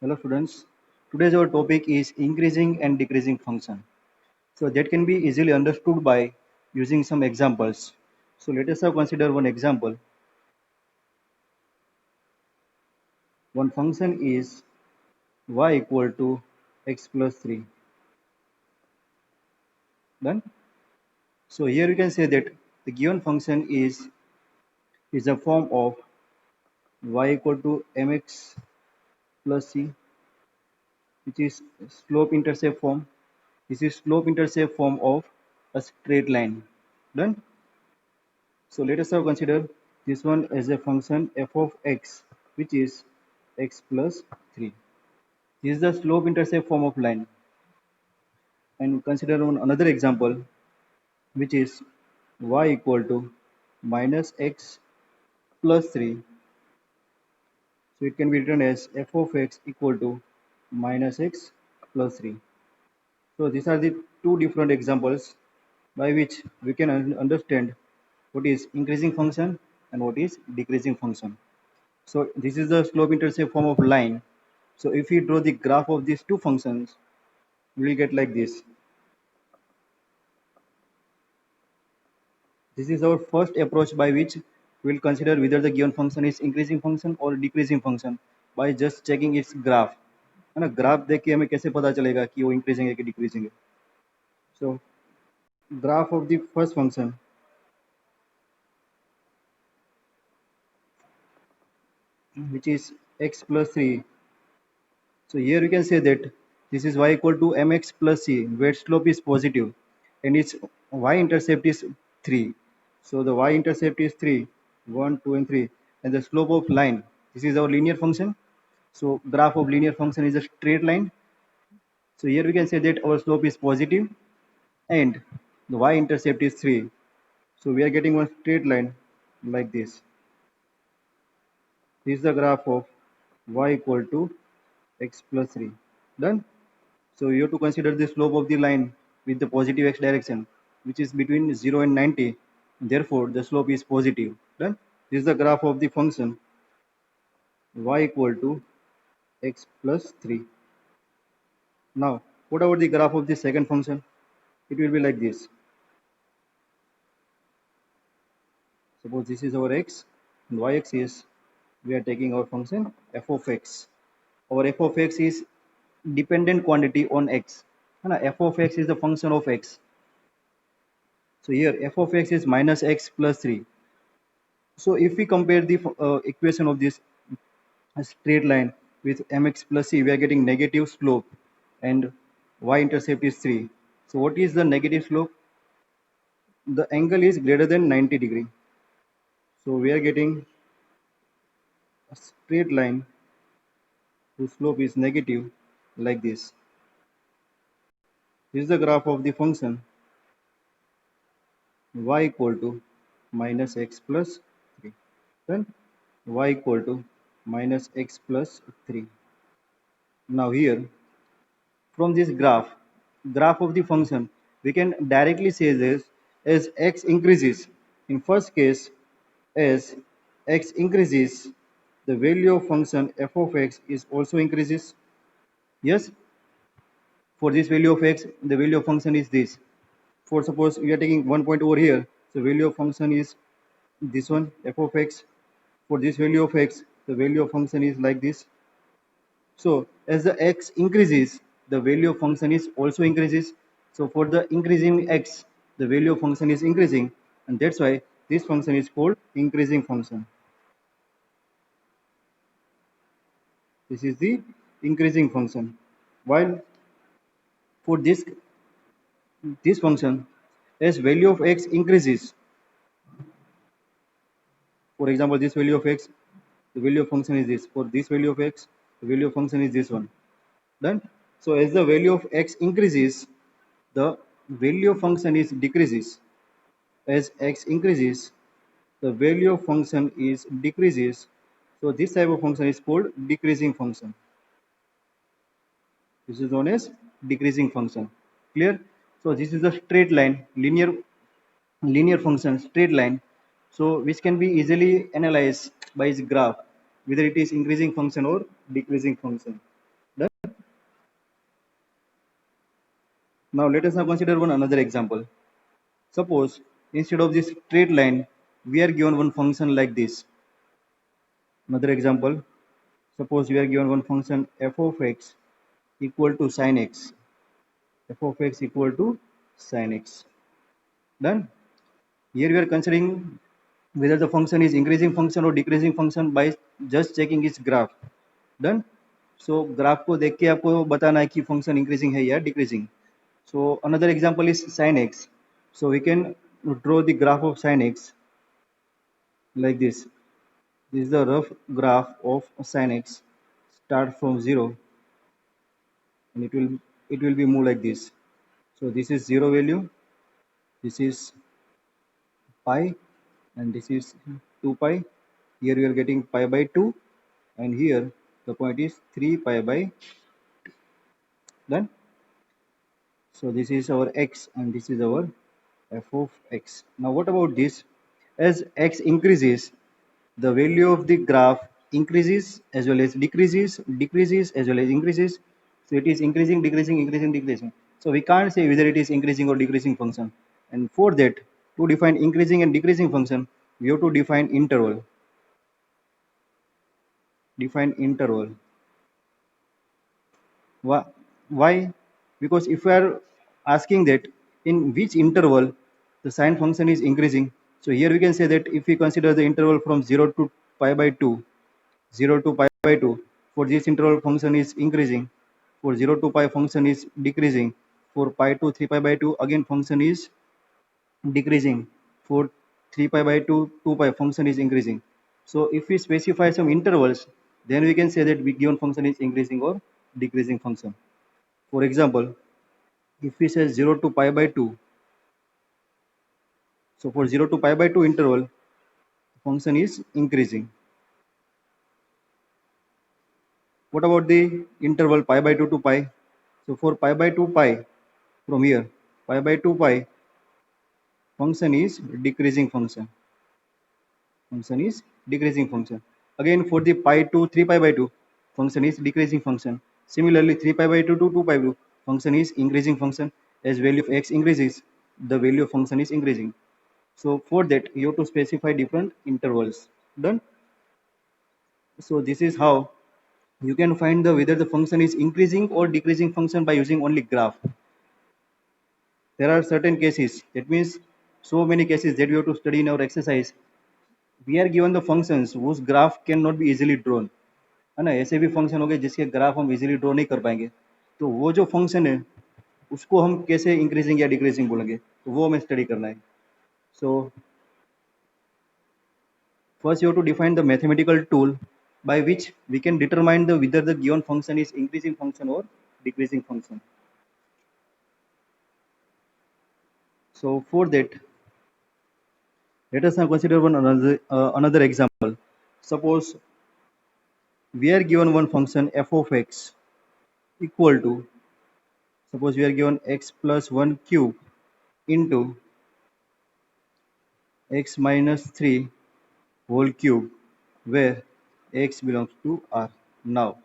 Hello students. Today's our topic is increasing and decreasing function. So that can be easily understood by using some examples. So let us now consider one example. One function is y equal to x plus 3. Done. So here we can say that the given function is a form of y equal to mx plus c, which is slope intercept form. This is slope intercept form of a straight line. Done. So let us now consider this one as a function f of x, which is x plus 3. This is the slope intercept form of line. And consider one another example, which is y equal to minus x plus 3. So it can be written as f of x equal to minus x plus 3. So these are the two different examples by which we can understand what is increasing function and what is decreasing function. So this is the slope intercept form of line. So if we draw the graph of these two functions, we will get like this. This is our first approach by which we will consider whether the given function is increasing function or decreasing function by just checking its graph. है ना, graph देख के हमें कैसे पता चलेगा कि वो इंक्रीजिंग है कि डिक्रीजिंग है. So graph of the first function, which is x plus 3. So here we can say that this is y equal to mx plus c, where slope is positive and its y-intercept is 3. So the y-intercept is 3, 1, 2 and 3, and the slope of line, this is our linear function. So graph of linear function is a straight line. So here we can say that our slope is positive and the y-intercept is 3. So we are getting one straight line like this. This is the graph of y equal to x plus 3. Done. So you have to consider the slope of the line with the positive x direction, which is between 0 and 90. Therefore, the slope is positive. Done. This is the graph of the function y equal to x plus 3. Now, what about the graph of the second function? It will be like this. Suppose this is our x and y-axis. We are taking our function f of x. Our f of x is dependent quantity on x. F of x is the function of x. So here f of x is minus x plus 3. So if we compare the equation of this straight line with mx plus c, we are getting negative slope and y-intercept is 3. So what is the negative slope? The angle is greater than 90 degree. So we are getting a straight line whose slope is negative like this. This is the graph of the function y equal to minus x plus 3. Then y equal to minus x plus 3. Now here, from this graph of the function, we can directly say this as x increases. In first case, as x increases, the value of function f of x is also increases. Yes, for this value of x, the value of function is this. For suppose we are taking 1 point over here, so value of function is this one, f of x. For this value of x, the value of function is like this. So as the x increases, the value of function is also increases. So for the increasing x, the value of function is increasing, and that's why this function is called increasing function. This is the increasing function. While for this function, as value of x increases, for example, this value of x, the value of function is this. For this value of x, the value of function is this one. Done. So as the value of x increases, the value of function is decreases. As x increases, the value of function is decreases. So this type of function is called decreasing function. This is known as decreasing function. Clear? So this is a straight line, linear function, straight line. So which can be easily analyzed by its graph, whether it is increasing function or decreasing function. Now let us now consider one another example. Suppose instead of this straight line, we are given one function like this. Another example. Suppose we are given one function f of x equal to sin x. F of x equal to sin x. Done. Here we are considering whether the function is increasing function or decreasing function by just checking its graph. Done. So graph को देख के आपको बताना है कि function increasing है या decreasing. So another example is sin x. So we can draw the graph of sin x like this. This is the rough graph of sin x. Start from 0 and it will be move like this. So this is 0 value, this is pi, and this is 2 pi. Here we are getting pi by 2, and here the point is 3 pi by. Done. So this is our x and this is our f of x. Now what about this? As x increases, the value of the graph increases as well as decreases, decreases as well as increases. So it is increasing, decreasing, increasing, decreasing. So we can't say whether it is increasing or decreasing function. And for that, to define increasing and decreasing function, we have to define interval. Define interval. Why? Because if we are asking that in which interval the sine function is increasing, so here we can say that if we consider the interval from 0 to pi by 2, 0 to pi by 2, for this interval function is increasing, for 0 to pi function is decreasing, for pi to 3 pi by 2 again function is decreasing, for 3 pi by 2, 2 pi function is increasing. So if we specify some intervals, then we can say that the given function is increasing or decreasing function. For example, if we say 0 to pi by 2, so for 0 to pi by 2 interval, function is increasing. What about the interval pi by 2 to pi? So for pi by 2 pi, from here, pi by 2 pi, function is decreasing function. Function is decreasing function. Again for the pi to 3 pi by 2, function is decreasing function. Similarly 3 pi by 2 to 2 pi by 2, function is increasing function. As value of x increases, the value of function is increasing. So for that you have to specify different intervals. Done. So this is how you can find the whether the function is increasing or decreasing function by using only graph. There are certain cases, that means so many cases that we have to study in our exercise. We are given the functions whose graph cannot be easily drawn, है ना. ऐसे भी function हो गए जिसके graph हम easily draw नहीं कर पाएंगे, तो वो जो फंक्शन है उसको हम कैसे इंक्रीजिंग या डिक्रीजिंग बोलेंगे, तो वो हमें स्टडी करना है. सो first you have to define the mathematical tool by which we can determine the whether the given function is increasing function or decreasing function. So for that, let us now consider one another example. Suppose we are given one function f of x equal to, suppose we are given x plus 1 cube into x minus 3 whole cube, where x belongs to R. Now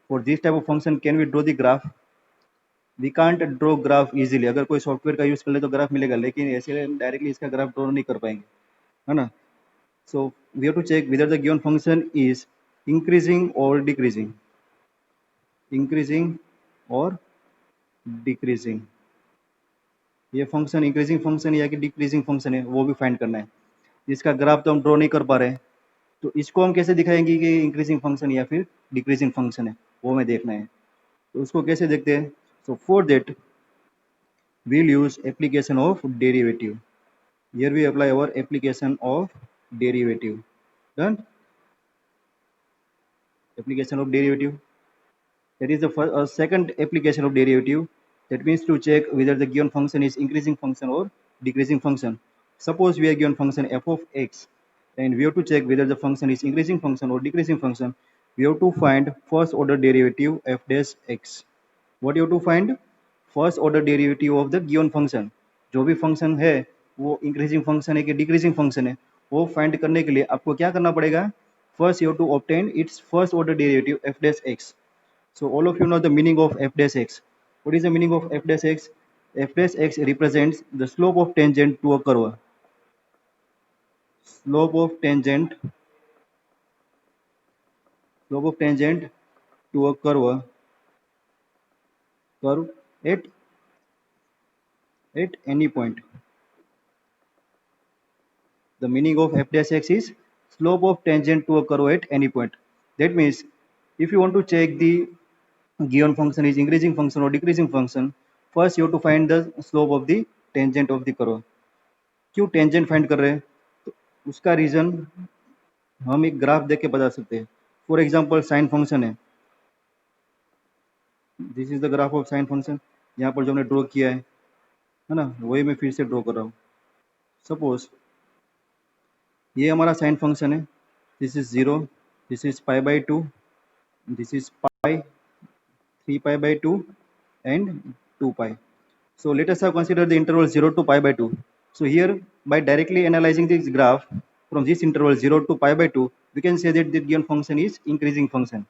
for this type of function can we draw the graph? We can't draw graph easily. अगर कोई software का use कर ले तो graph मिलेगा, लेकिन ऐसे directly इसका ग्राफ ड्रॉ नहीं कर पाएंगे, है ना. So we have to check whether the given function is increasing or decreasing, increasing or decreasing. ये फंक्शन इंक्रीजिंग फंक्शन है या कि डिक्रीजिंग फंक्शन है वो भी फाइंड करना है. इसका ग्राफ तो हम ड्रॉ नहीं कर पा रहे हैं, तो इसको हम कैसे दिखाएंगे कि इंक्रीजिंग फंक्शन या फिर डिक्रीजिंग फंक्शन है, वो हमें देखना है. तो उसको कैसे देखते हैं? So for that we'll use application of derivative. Here we apply our application of derivative. Done. Application of derivative. That is the first, second application of derivative. That means to check whether the given function is increasing function or decreasing function. Suppose we are given function f of x, and we have to check whether the function is increasing function or decreasing function. We have to find first order derivative f dash x. What you have to find? First order derivative of the given function. जो भी function है वो increasing function है कि decreasing function है, वो find करने के लिए आपको क्या करना पड़ेगा? First you have to obtain its first order derivative f dash x. So all of you know the meaning of f dash x. What is the meaning of f dash x? f dash x represents the slope of tangent to a curve. Slope of tangent, slope of tangent to a curve at any point. The meaning of f dash x is slope of tangent to a curve at any point. That means if you want to check the given function is increasing function or decreasing function, first you have to find the slope of the tangent of the curve. क्यों tangent find कर रहे हैं, तो उसका reason हम एक graph देख के बता सकते हैं. For example sine function this is the graph of sine function. यहाँ पर जो हमने ड्रॉ किया है ना, वही मैं फिर से ड्रॉ कर रहा हूँ. सपोज ये हमारा साइन फंक्शन है. This is 0, this is pi by 2, this is pi, 3 pi by 2 and 2 pi. So let us have consider the interval 0 to pi by 2. So here by directly analyzing this graph from this interval 0 to pi by 2, we can say that the given function is increasing function.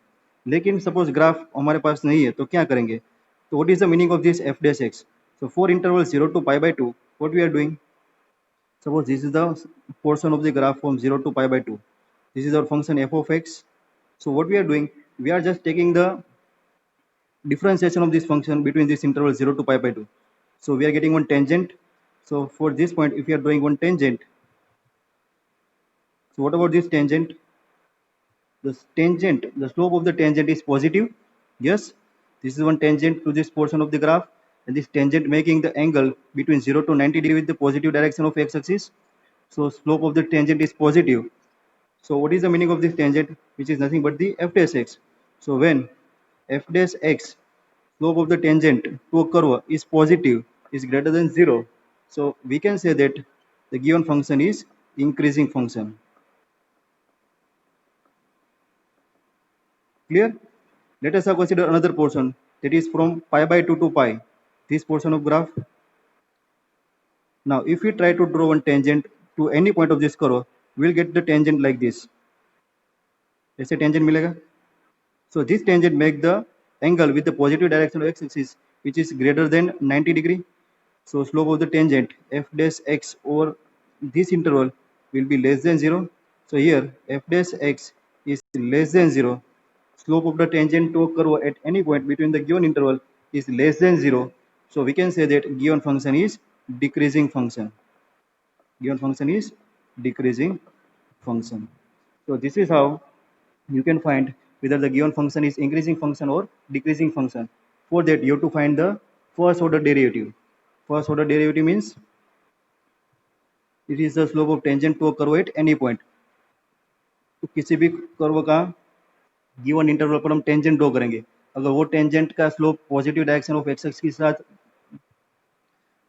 लेकिन suppose graph हमारे पास नहीं है तो क्या करेंगे. So what is the meaning of this f dash x? So for interval 0 to pi by 2, what we are doing? Suppose this is the portion of the graph from 0 to pi by 2. This is our function f of x. So what we are doing, we are just taking the differentiation of this function between this interval 0 to pi by 2. So we are getting one tangent. So for this point, if we are drawing one tangent, so what about this tangent? The tangent, the slope of the tangent is positive. Yes, this is one tangent to this portion of the graph, and this tangent making the angle between 0 to 90 degree with the positive direction of x-axis. So slope of the tangent is positive. So what is the meaning of this tangent, which is nothing but the f dash x. So when f dash x, slope of the tangent to a curve, is positive, is greater than 0, so we can say that the given function is increasing function. Clear? Let us now consider another portion, that is from pi by 2 to pi, this portion of graph. Now if we try to draw one tangent to any point of this curve, we will get the tangent like this. ऐसे tangent मिलेगा. So this tangent make the angle with the positive direction of x-axis, which is greater than 90 degree. So slope of the tangent f dash x over this interval will be less than 0. So here f dash x is less than 0. Slope of the tangent to a curve at any point between the given interval is less than 0. So we can say that given function is decreasing function. Given function is decreasing function. So this is how you can find whether the given function is increasing function or decreasing function. For that you have to find the first order derivative. First order derivative means it is the slope of tangent to a curve at any point. तो किसी भी curve का given interval पर हम tangent draw करेंगे. अगर वो tangent का slope positive direction of x axis के साथ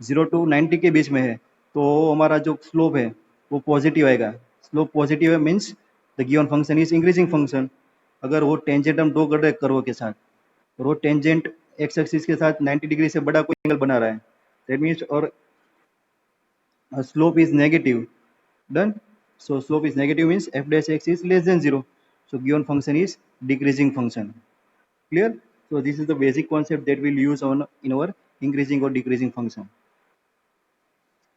0 to 90 के बीच में है, तो हमारा जो स्लोप है वो पॉजिटिव आएगा. स्लोप पॉजिटिव है means the given function is increasing function. अगर वो टेंजेंट हम ड्रॉ कर रहे हैं कर्व के साथ और वो टेंजेंट एक्स एक्सिस के साथ 90 डिग्री से बड़ा कोई एंगल बना रहा है, दैट मीन्स और slope is negative. Done. So slope is negative means f dash x is less than 0. So given function is decreasing function. Clear? So this is the basic concept that we'll use on in our increasing or decreasing function.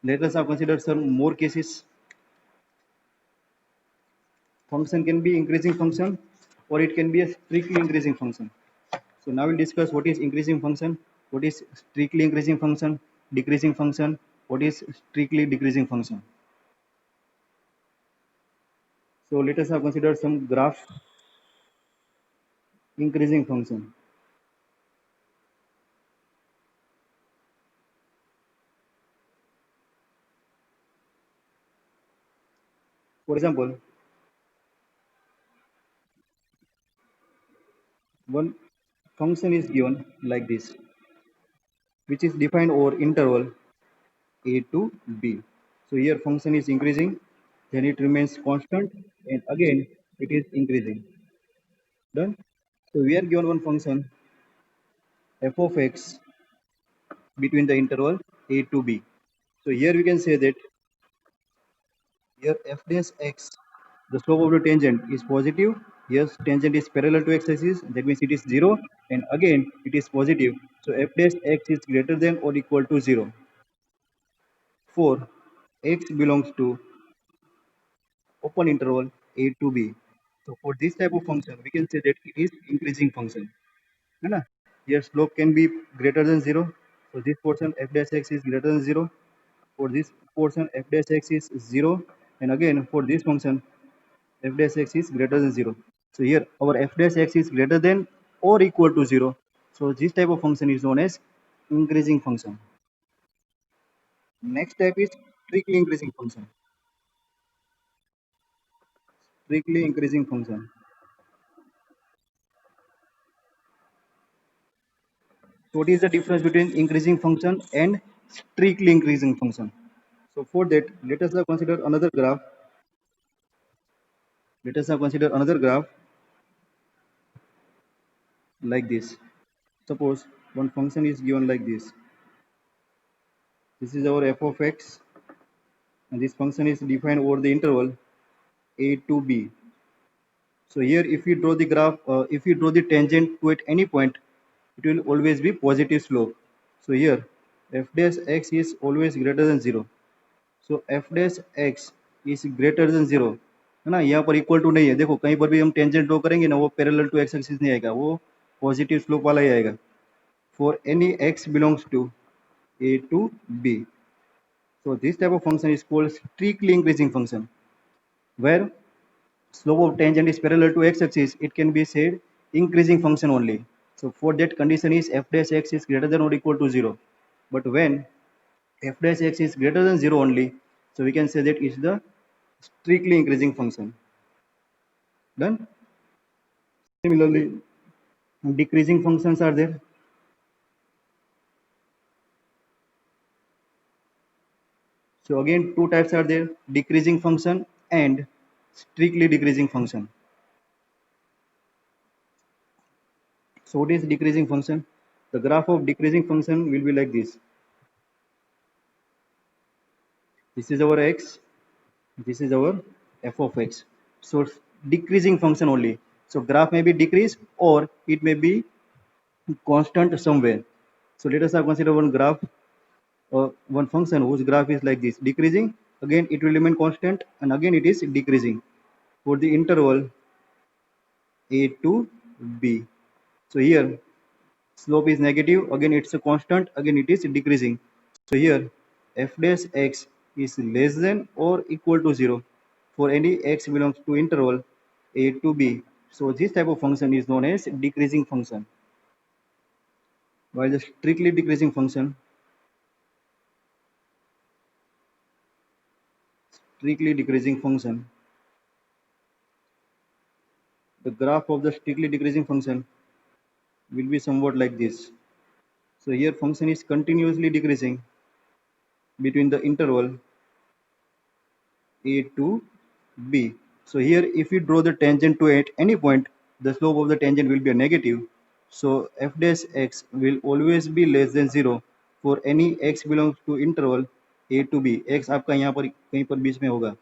Let us now consider some more cases. Function can be increasing function or it can be a strictly increasing function. So now we'll discuss what is increasing function, what is strictly increasing function, decreasing function, what is strictly decreasing function. So let us now consider some graph increasing function. For example, one function is given like this, which is defined over interval a to b. So here function is increasing, then it remains constant, and again it is increasing. Done. So we are given one function f of x between the interval a to b. So here we can say that here f dash x, the slope of the tangent is positive, Yes, tangent is parallel to x-axis, that means it is 0, and again it is positive. So f dash x is greater than or equal to 0 for x belongs to open interval a to b. So for this type of function, we can say that it is increasing function. है ना? Here slope can be greater than 0. So this portion f dash x is greater than 0. For this portion f dash x is 0. And again for this function f dash x is greater than 0. So here our f dash x is greater than or equal to 0. So this type of function is known as increasing function. Next type is strictly increasing function. Strictly increasing function. So what is the difference between increasing function and strictly increasing function? So for that, let us now consider another graph. Let us now consider another graph like this. Suppose one function is given like this. This is our f of x, and this function is defined over the interval a to b. So here, if you draw the graph, if you draw the tangent to at any point, it will always be positive slope. So here, f dash x is always greater than 0. So f dash x is greater than 0, है ना? यहाँ पर equal to नहीं है. देखो कहीं पर भी हम टेंजेंट ड्रॉ करेंगे ना, वो पैरेलल टू एक्स एक्सिस नहीं आएगा, वो पॉजिटिव स्लोप वाला ही आएगा. For any x belongs to a to b. So this type of function is called strictly increasing function, where slope of tangent is parallel to x-axis. It can be said increasing function only. So for that condition is f dash x is greater than or equal to 0. But when f dash x is greater than 0 only, so we can say that it's the strictly increasing function. Done. Similarly, decreasing functions are there. So again, two types are there: decreasing function and strictly decreasing function. So what is decreasing function? The graph of decreasing function will be like this. This is our x, this is our f of x. So decreasing function only. So graph may be decrease or it may be constant somewhere. So let us now consider one graph, one function whose graph is like this, decreasing. Again it will remain constant, and again it is decreasing for the interval a to b. So here slope is negative, again it's a constant, again it is decreasing. So here f dash x is less than or equal to 0 for any x belongs to interval a to b. So this type of function is known as decreasing function. While the strictly decreasing function, the graph of the strictly decreasing function will be somewhat like this. So here function is continuously decreasing between the interval a to b. So here if you draw the tangent to at any point, the slope of the tangent will be a negative. So f dash x will always be less than 0 for any x belongs to interval a to b. x आपका यहाँ पर कहीं पर बीच में होगा.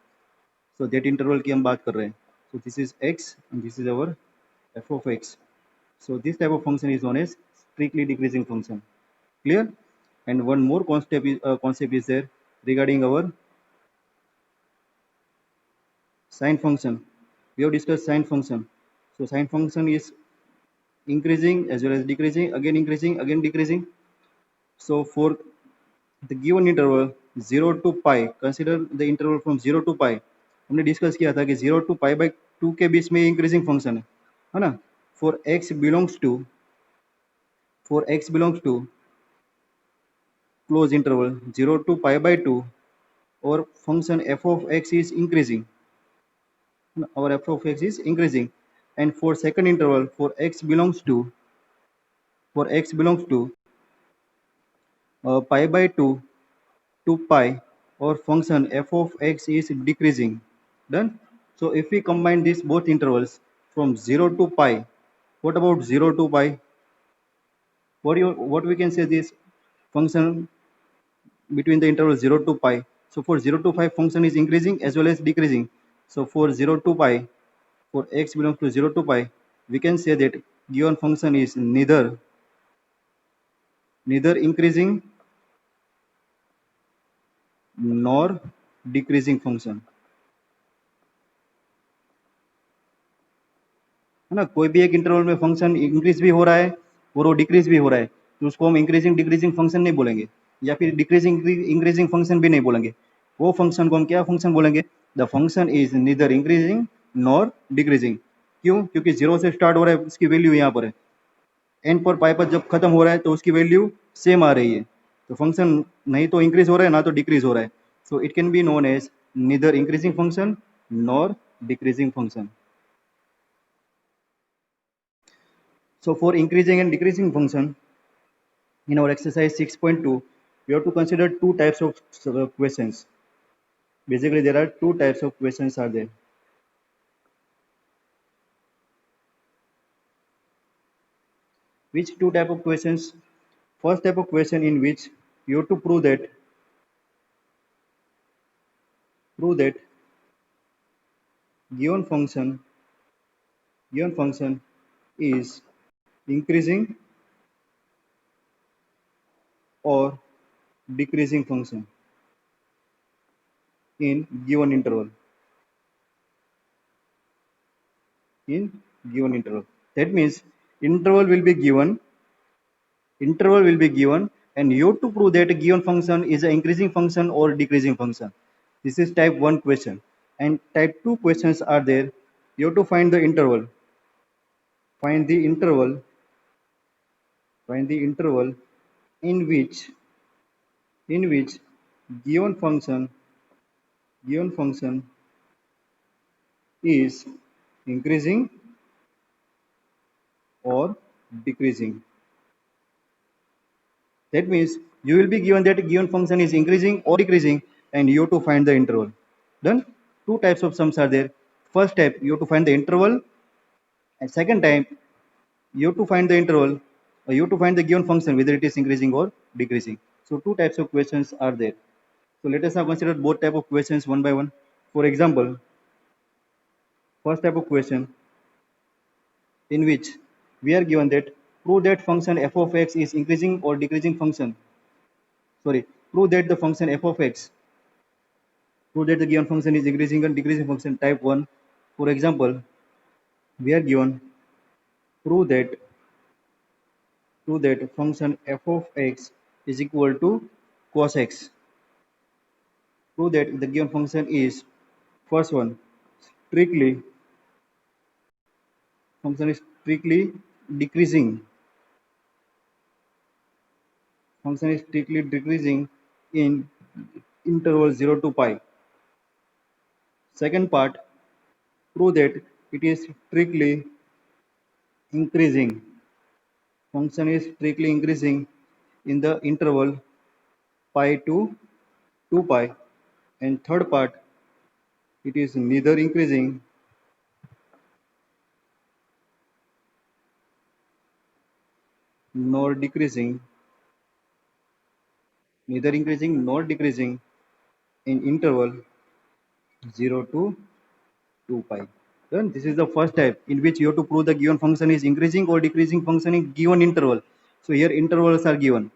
So that interval की हम बात कर रहे हैं. So this is x and this is our f of x. So this type of function is known as strictly decreasing function. Clear? And one more concept is there regarding our sine function. We have discussed sine function. So sine function is increasing as well as decreasing, again decreasing. So for the given interval 0 to pi, consider the interval from 0 to pi. हमने discuss किया था कि 0 to pi by 2 के बीच में increasing function है ना. For x belongs to close interval 0 to pi by 2, our function f of x is increasing. Our f of x is increasing, and for second interval for x belongs to pi by 2 to pi, our function f of x is decreasing. Done. So if we combine these both intervals from 0 to pi, what about 0 to pi? What we can say this function between the interval 0 to pi? So for 0 to pi function is increasing as well as decreasing. So for 0 to pi, for x belongs to 0 to pi, we can say that given function is neither increasing nor decreasing function, है ना। कोई भी एक interval में function increase भी हो रहा है और वो डिक्रीज भी हो रहा है, तो उसको हम इंक्रीजिंग डिक्रीजिंग फंक्शन नहीं बोलेंगे, या फिर डिक्रीजिंग इंक्रीजिंग फंक्शन भी नहीं बोलेंगे। वो फंक्शन को हम क्या फंक्शन बोलेंगे? The function is neither increasing nor decreasing. क्यों? क्योंकि जीरो से स्टार्ट हो रहा है, उसकी वैल्यू यहाँ पर है, एंड पर पाई पर जब खत्म हो रहा है तो उसकी वैल्यू सेम आ रही है। तो फंक्शन नहीं तो इंक्रीज हो रहा है ना तो डिक्रीज हो रहा है। So it can be known as neither increasing function nor decreasing function. So for increasing and decreasing function, in our exercise 6.2, we have to consider two types of questions. Basically, there are two types of questions are there. Which two type of questions? First type of question in which you have to prove that given function is increasing or decreasing function in given interval. That means interval will be given and you have to prove that a given function is an increasing function or decreasing function. This is type 1 question. And type 2 questions are there. You have to find the interval. Find the interval in which given function is increasing or decreasing. That means you will be given that a given function is increasing or decreasing and you have to find the interval. Then two types of sums are there. First type, you have to find the interval, and second type, you have to find the interval, or you have to find the given function whether it is increasing or decreasing. So two types of questions are there. So let us now consider both type of questions one by one. For example, first type of question in which we are given that prove that function f of x is increasing or decreasing function. Sorry, prove that the function f of x, prove that the given function is increasing and decreasing function, type 1. For example, we are given prove that function f of x is equal to cos x. Prove that the given function is, first one, strictly function is strictly decreasing. Function is strictly decreasing in interval 0 to pi. Second part, prove that it is strictly increasing. Function is strictly increasing in the interval pi to 2 pi. And third part, it is neither increasing nor decreasing, in interval 0 to 2 pi. Then this is the first type in which you have to prove the given function is increasing or decreasing function in given interval. So here intervals are given.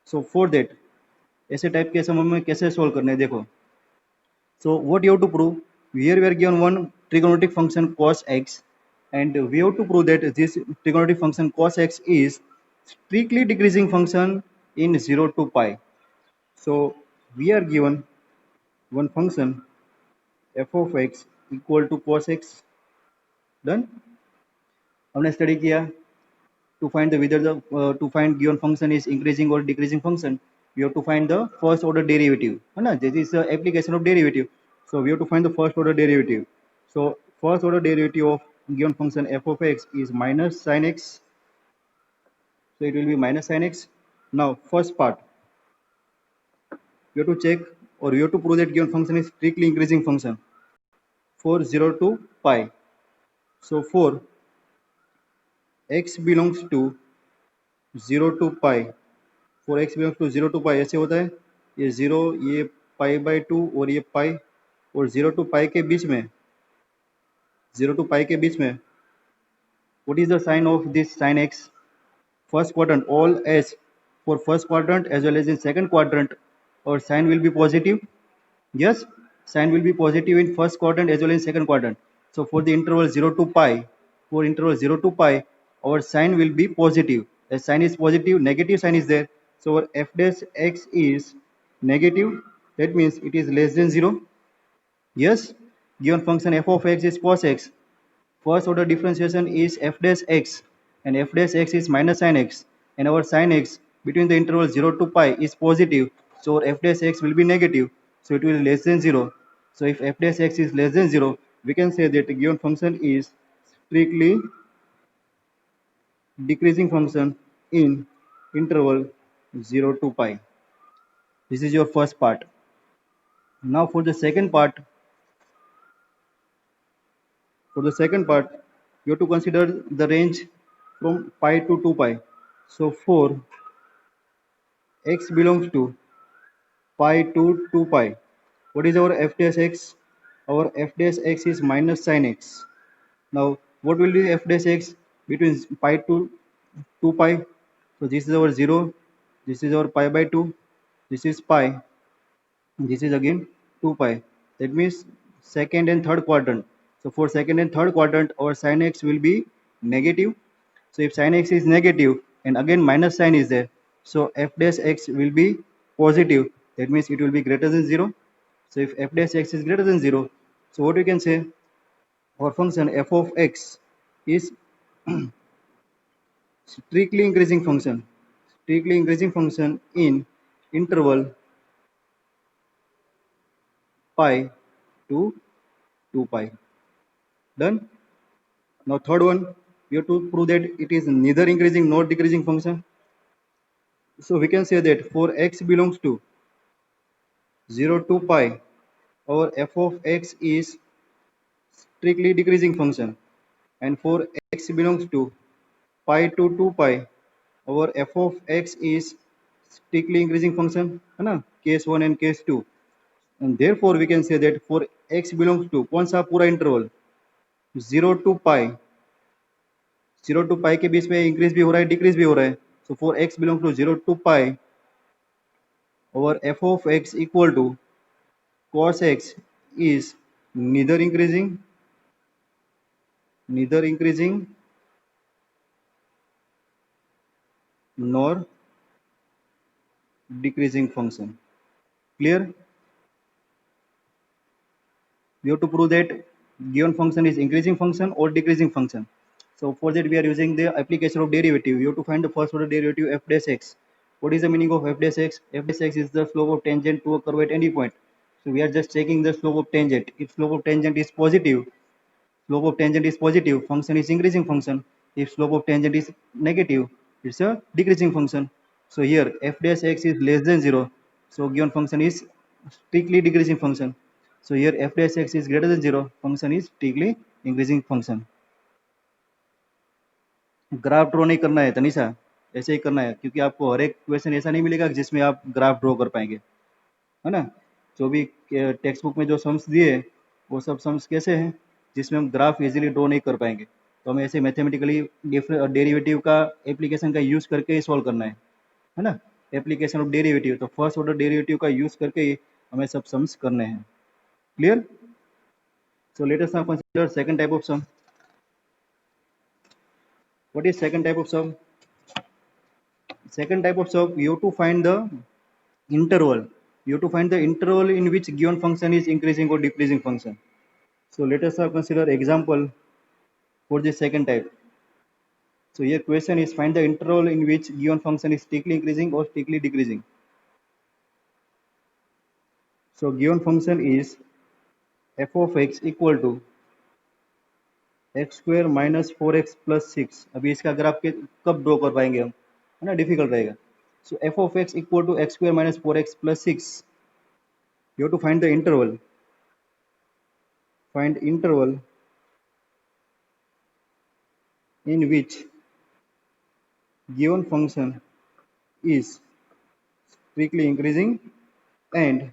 So for that, ऐसे type के सम में कैसे solve करने हैं देखो. So what you have to prove? Here we are given one trigonometric function cos x, and we have to prove that this trigonometric function cos x is strictly decreasing function in 0 to pi. So we are given one function f of x equal to cos x. Done. हमने study किया to find the whether the to find given function is increasing or decreasing function, we have to find the first order derivative, है ना. This is the application of derivative. So we have to find the first order derivative. So first order derivative of given function f of x is minus sin x. So it will be minus sin x. Now first part, you have to check or you have to prove that given function is strictly increasing function for 0 to pi. So for x belongs to 0 to pi, for x belongs to 0 to pi ऐसे होता है, ये 0 ये pi by 2 और ये पाई, और 0 to pi के बीच में 0 to pi के बीच में, what is the sign of this sin x? First quadrant, all s for first quadrant as well as in second quadrant, our sign will be positive. Yes, sign will be positive in first quadrant as well as second quadrant. So for the interval 0 to pi, for interval 0 to pi, our sign will be positive. The sign is positive, negative sign is there. So our f dash x is negative. That means it is less than 0. Yes, given function f of x is cos x. First order differentiation is f dash x, and f dash x is minus sin x, and our sin x between the interval 0 to pi is positive, so f dash x will be negative, so it will be less than 0. So if f dash x is less than 0, we can say that the given function is strictly decreasing function in interval 0 to pi. This is your first part. Now for the second part, you have to consider the range from pi to 2 pi. So for x belongs to pi to 2 pi, what is our f dash x? Our f dash x is minus sin x. Now, what will be f dash x between pi to 2 pi? So this is our 0, this is our pi by 2, this is pi, this is again 2 pi. That means second and third quadrant. So for second and third quadrant, our sin x will be negative. So if sin x is negative and again minus sign is there, so f dash x will be positive. That means it will be greater than 0. So if f dash x is greater than 0, so what we can say, our function f of x is strictly increasing function. Strictly increasing function in interval pi to 2 pi. Done? Now third one, we have to prove that it is neither increasing nor decreasing function. So we can say that for x belongs to 0 to pi, our f of x is strictly decreasing function, and for x belongs to pi to 2 pi, our f of x is strictly increasing function, है ना, case 1 and case 2. And therefore we can say that for x belongs to कौन सा पूरा interval 0 to pi, 0 to pi के बीच में increase भी हो रहा है, डिक्रीज भी हो रहा है. So for x belongs to 0 to pi, our f of x equal to cos x is neither increasing nor decreasing function. Clear? We have to prove that given function is increasing function or decreasing function. So for that we are using the application of derivative. You have to find the first order derivative f dash x. What is the meaning of f dash x? F dash x is the slope of tangent to a curve at any point. So we are just checking the slope of tangent. If slope of tangent is positive, function is increasing function. If slope of tangent is negative, it's a decreasing function. So here f dash x is less than 0. So given function is strictly decreasing function. So here f dash x is greater than 0. Function is strictly increasing function. Graph draw नहीं करना है तनिषा, ऐसे ही करना है, क्योंकि आपको हर एक question ऐसा नहीं मिलेगा जिसमें आप ग्राफ ड्रॉ कर पाएंगे, है ना. जो भी टेक्स्ट बुक में जो सम्स दिए वो सब सम्स कैसे हैं जिसमें हम ग्राफ इजीली ड्रॉ नहीं कर पाएंगे, तो हमें ऐसे मैथमेटिकली डेरिवेटिव का एप्लीकेशन का यूज़ करके ही सॉल्व करना है ना. एप्लीकेशन ऑफ डेरिवेटिव, तो फर्स्ट ऑर्डर डेरिवेटिव का यूज़ करके ही हमें सब सम्स करने हैं. Clear? So let us now consider second type of sum. What is second type of sum? Second type of sum, you have to find the interval. You have to find the interval in which given function is increasing or decreasing function. So let us now consider example for the second type. So here question is find the interval in which given function is strictly increasing or strictly decreasing. So given function is f of x equal to x square minus 4x plus 6. अभी इसका graph कब draw कर पाएंगे हम, है ना, difficult रहेगा. So f of x equal to x square minus 4x plus 6. You have to find the interval. Find interval in which given function is strictly increasing and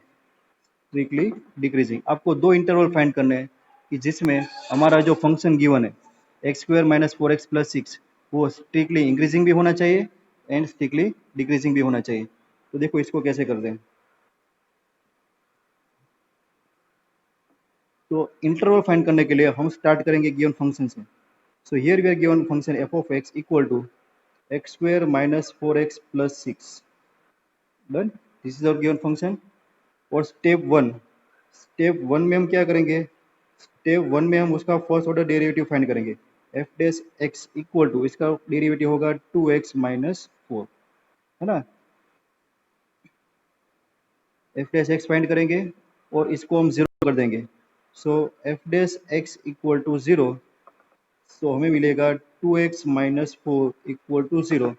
strictly decreasing. आपको दो interval find करने हैं कि जिसमें हमारा जो function given है x square minus 4x plus 6 वो स्ट्रिक्टली इंक्रीजिंग भी होना चाहिए एंड स्ट्रिक्टली डिक्रीजिंग भी होना चाहिए। तो देखो इसको कैसे करते हैं। तो इंटरवल फाइंड करने के लिए हम स्टार्ट करेंगे गिवन फंक्शन से। So here we are given function f of x equal to x square minus 4x plus 6 done. This is our given function. और स्टेप वन में हम क्या करेंगे, स्टेप वन में हम उसका फर्स्ट ऑर्डर डेरिवेटिव फाइंड करेंगे। F dash x equal to इसका डेरिवेटिव होगा 2x माइनस 4, है ना। एफ डैश एक्स फाइंड करेंगे और इसको हम जीरो कर देंगे। So f dash x equal to zero, so हमें मिलेगा 2x minus 4 equal to zero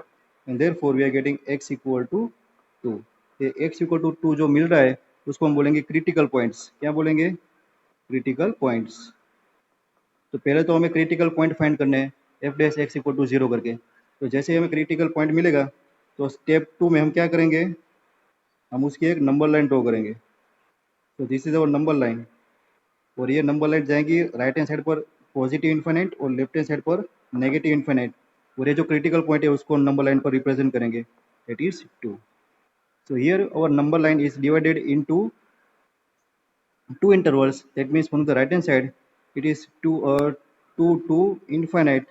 and therefore we are getting x equal to 2। ये x इक्वल टू 2 जो मिल रहा है उसको हम बोलेंगे क्रिटिकल पॉइंट्स। क्या बोलेंगे? Critical points. तो पहले तो हमें क्रिटिकल पॉइंट फाइंड करने हैं f dash x equal to zero करके। तो जैसे ही हमें क्रिटिकल पॉइंट मिलेगा तो स्टेप टू में हम क्या करेंगे, हम उसकी एक नंबर लाइन ड्रॉ करेंगे। तो this is our number line और ये नंबर लाइन जाएंगी राइट हैंड साइड पर पॉजिटिव इन्फिनिट और लेफ्ट हैंड साइड पर नेगेटिव इन्फिनिट। और ये जो क्रिटिकल पॉइंट है उसको नंबर लाइन पर रिप्रेजेंट करेंगे, that is 2। So here our number line is divided into two intervals. That means from the right hand side it is 2 to infinite,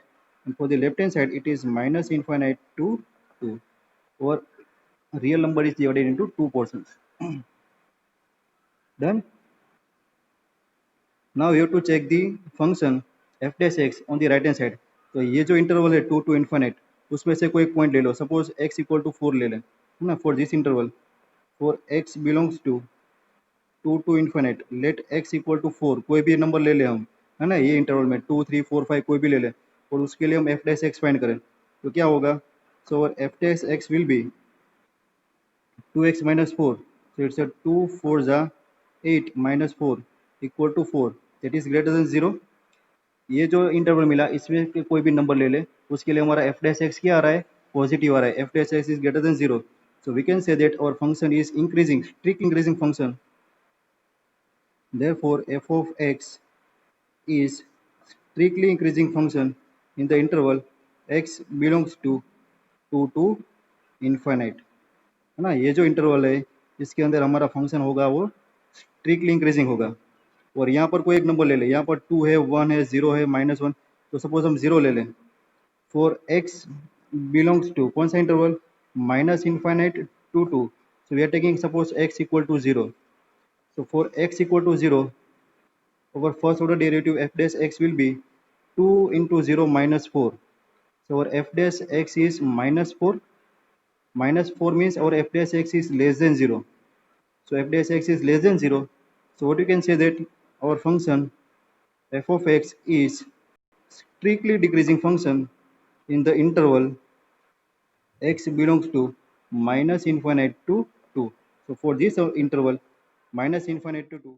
and for the left hand side it is minus infinite to 2. Our real number is divided into two portions. Done. Now we have to check the function f dash x on the right hand side. तो ये जो interval है 2 to infinite उसमें से कोई एक point ले लो, सपोज x इक्वल टू 4 ले लें, है ना। For this interval for x belongs to 2 to infinite let x equal to 4, कोई भी नंबर ले लें हम, है ना। ये इंटरवल में 2 3 4 5 कोई भी ले लें और उसके लिए हम f डैश x फाइंड करें तो क्या होगा। सो f dash x will be 2x minus 4, so it's a 2 4 जा 8 minus 4 equal to 4, that is greater than 0। ये जो इंटरवल मिला इसमें के कोई भी नंबर ले ले उसके लिए हमारा f डैश x क्या आ रहा है, पॉजिटिव आ रहा है। f dash x is greater than 0, so we can say that our function is increasing, strict increasing function। Therefore f of x is strictly increasing function in the interval x belongs to 2 to infinite, है ना। ये जो interval है इसके अंदर हमारा function होगा वो स्ट्रिक्टली इंक्रीजिंग होगा। और यहाँ पर कोई एक नंबर ले ले, यहाँ पर 2 है 1 है 0 है -1, तो सपोज हम 0 ले लें। फॉर x बिलोंग्स टू कौन सा interval, minus infinite to 2, so we are taking suppose x equal to 0। so for x equal to 0 our first order derivative f dash x will be 2 into 0 minus 4, so our f dash x is -4, -4 means our f dash x is less than 0, so f dash x is less than 0, so what you can say that our function f of x is strictly decreasing function in the interval x belongs to minus infinite to 2। so for this interval minus infinite to 2